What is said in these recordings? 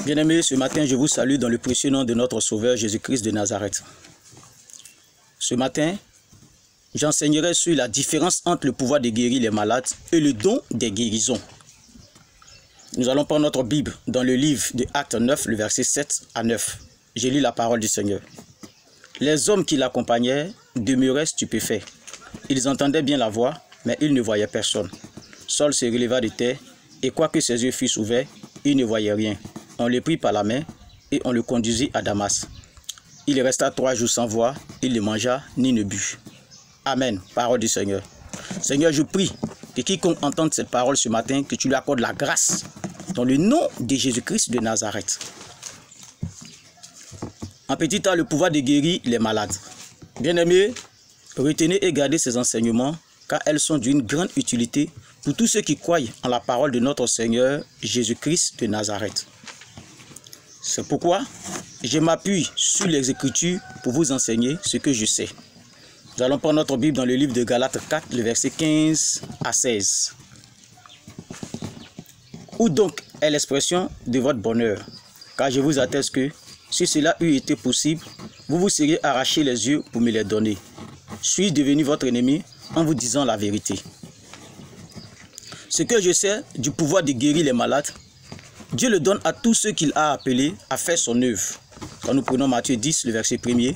Bien-aimés, ce matin, je vous salue dans le précieux nom de notre Sauveur Jésus-Christ de Nazareth. Ce matin, j'enseignerai sur la différence entre le pouvoir de guérir les malades et le don des guérisons. Nous allons prendre notre Bible dans le livre de Actes 9, le verset 7 à 9. Je lis la parole du Seigneur. Les hommes qui l'accompagnaient demeuraient stupéfaits. Ils entendaient bien la voix, mais ils ne voyaient personne. Saul se releva de terre, et quoique ses yeux fussent ouverts, il ne voyait rien. On le prit par la main, et on le conduisit à Damas. Il resta 3 jours sans voir, il ne mangea ni ne but. Amen. Parole du Seigneur. Seigneur, je prie que quiconque entende cette parole ce matin, que tu lui accordes la grâce, dans le nom de Jésus-Christ de Nazareth. En petit temps, le pouvoir de guérir les malades. Bien-aimés, retenez et gardez ces enseignements, car elles sont d'une grande utilité pour tous ceux qui croient en la parole de notre Seigneur Jésus-Christ de Nazareth. C'est pourquoi je m'appuie sur les Écritures pour vous enseigner ce que je sais. Nous allons prendre notre Bible dans le livre de Galates 4, le verset 15 à 16. Où donc est l'expression de votre bonheur? Car je vous atteste que, si cela eût été possible, vous vous seriez arraché les yeux pour me les donner. Suis-je devenu votre ennemi en vous disant la vérité? Ce que je sais du pouvoir de guérir les malades, Dieu le donne à tous ceux qu'il a appelés à faire son œuvre. Quand nous prenons Matthieu 10, le verset 1er,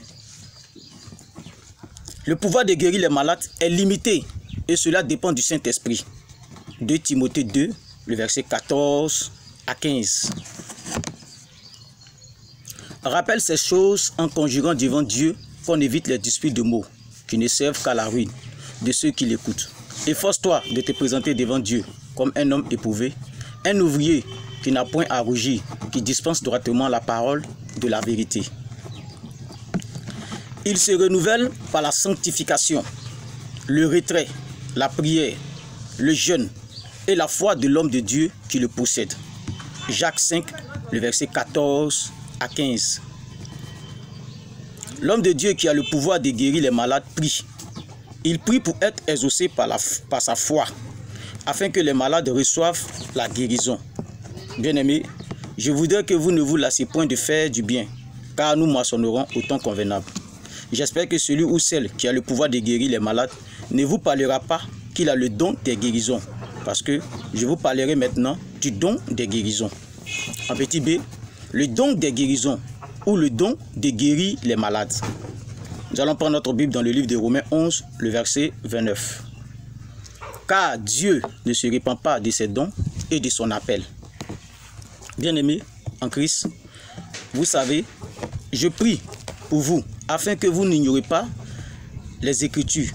le pouvoir de guérir les malades est limité et cela dépend du Saint-Esprit. 2 Timothée 2, le verset 14 à 15. Rappelle ces choses en conjurant devant Dieu qu'on évite les disputes de mots qui ne servent qu'à la ruine de ceux qui l'écoutent. Efforce-toi de te présenter devant Dieu comme un homme éprouvé, un ouvrier qui n'a point à rougir, qui dispense droitement la parole de la vérité. Il se renouvelle par la sanctification, le retrait, la prière, le jeûne et la foi de l'homme de Dieu qui le possède. Jacques 5, le verset 14 à 15. L'homme de Dieu qui a le pouvoir de guérir les malades prie. Il prie pour être exaucé par sa foi, afin que les malades reçoivent la guérison. Bien-aimés, je voudrais que vous ne vous lassiez point de faire du bien, car nous moissonnerons au temps convenable. J'espère que celui ou celle qui a le pouvoir de guérir les malades ne vous parlera pas qu'il a le don des guérisons, parce que je vous parlerai maintenant du don des guérisons. En petit b, le don des guérisons ou le don de guérir les malades. Nous allons prendre notre Bible dans le livre de Romains 11, le verset 29. Car Dieu ne se répand pas de ses dons et de son appel. Bien-aimés en Christ, vous savez, je prie pour vous afin que vous n'ignorez pas les Écritures,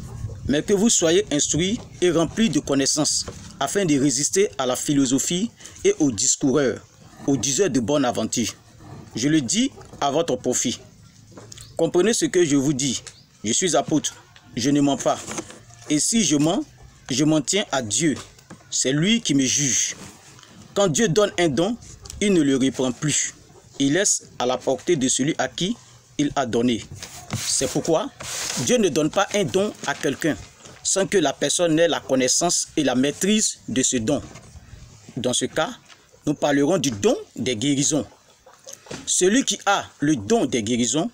mais que vous soyez instruits et remplis de connaissances, afin de résister à la philosophie et aux discoureurs, aux diseurs de bonne aventure. Je le dis à votre profit. Comprenez ce que je vous dis. Je suis apôtre, je ne mens pas. Et si je mens, je m'en tiens à Dieu. C'est lui qui me juge. Quand Dieu donne un don, il ne le reprend plus. Il laisse à la portée de celui à qui il a donné. C'est pourquoi Dieu ne donne pas un don à quelqu'un sans que la personne ait la connaissance et la maîtrise de ce don. Dans ce cas, nous parlerons du don des guérisons. Celui qui a le don des guérisons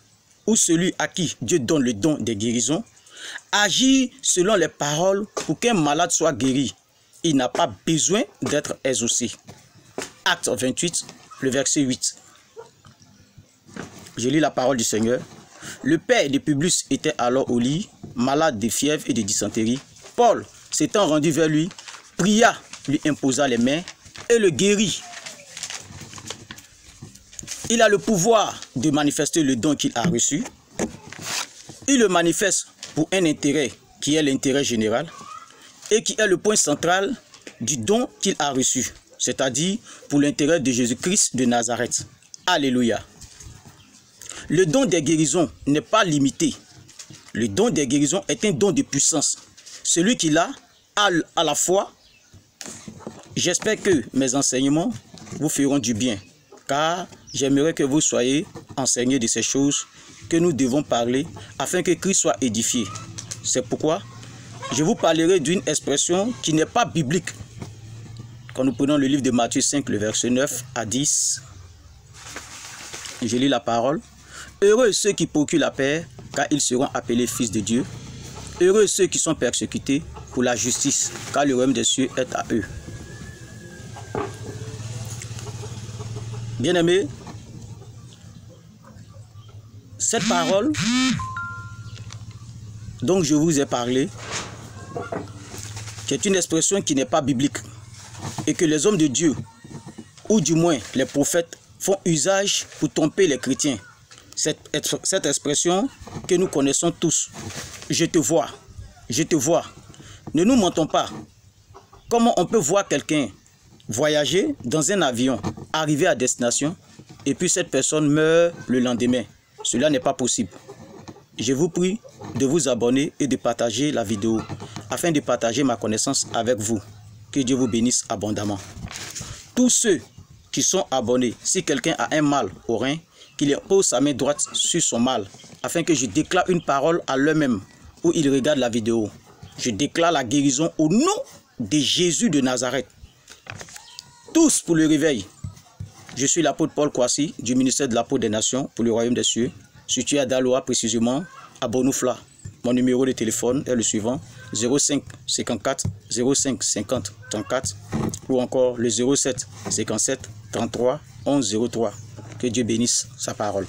ou celui à qui Dieu donne le don des guérisons agit selon les paroles pour qu'un malade soit guéri. Il n'a pas besoin d'être exaucé. Acte 28, le verset 8. Je lis la parole du Seigneur. Le père de Publius était alors au lit, malade de fièvre et de dysenterie. Paul, s'étant rendu vers lui, pria, lui imposa les mains et le guérit. Il a le pouvoir de manifester le don qu'il a reçu. Il le manifeste pour un intérêt qui est l'intérêt général et qui est le point central du don qu'il a reçu, c'est-à-dire pour l'intérêt de Jésus-Christ de Nazareth. Alléluia. Le don des guérisons n'est pas limité. Le don des guérisons est un don de puissance. Celui qui l'a a à la fois. J'espère que mes enseignements vous feront du bien, car j'aimerais que vous soyez enseignés de ces choses que nous devons parler afin que Christ soit édifié. C'est pourquoi je vous parlerai d'une expression qui n'est pas biblique. Quand nous prenons le livre de Matthieu 5, le verset 9 à 10, Je lis la parole. Heureux ceux qui procurent la paix, car ils seront appelés fils de Dieu. Heureux ceux qui sont persécutés pour la justice, car le royaume des cieux est à eux. Bien-aimés, cette parole dont je vous ai parlé, qui est une expression qui n'est pas biblique, et que les hommes de Dieu, ou du moins les prophètes, font usage pour tromper les chrétiens. Cette expression que nous connaissons tous, je te vois, ne nous mentons pas. Comment on peut voir quelqu'un voyager dans un avion, arriver à destination, et puis cette personne meurt le lendemain? Cela n'est pas possible. Je vous prie de vous abonner et de partager la vidéo, afin de partager ma connaissance avec vous. Que Dieu vous bénisse abondamment. Tous ceux qui sont abonnés, si quelqu'un a un mal au rein, qu'il pose sa main droite sur son mal, afin que je déclare une parole à l'eux-mêmes, où ils regardent la vidéo. Je déclare la guérison au nom de Jésus de Nazareth. Tous pour le réveil. Je suis l'apôtre Paul Kwasi, du ministère de la Paix des Nations pour le Royaume des Cieux, situé à Daloa précisément, à Bonoufla. Mon numéro de téléphone est le suivant, 05 54 05 50 34 ou encore le 07 57 33 11 03. Que Dieu bénisse sa parole.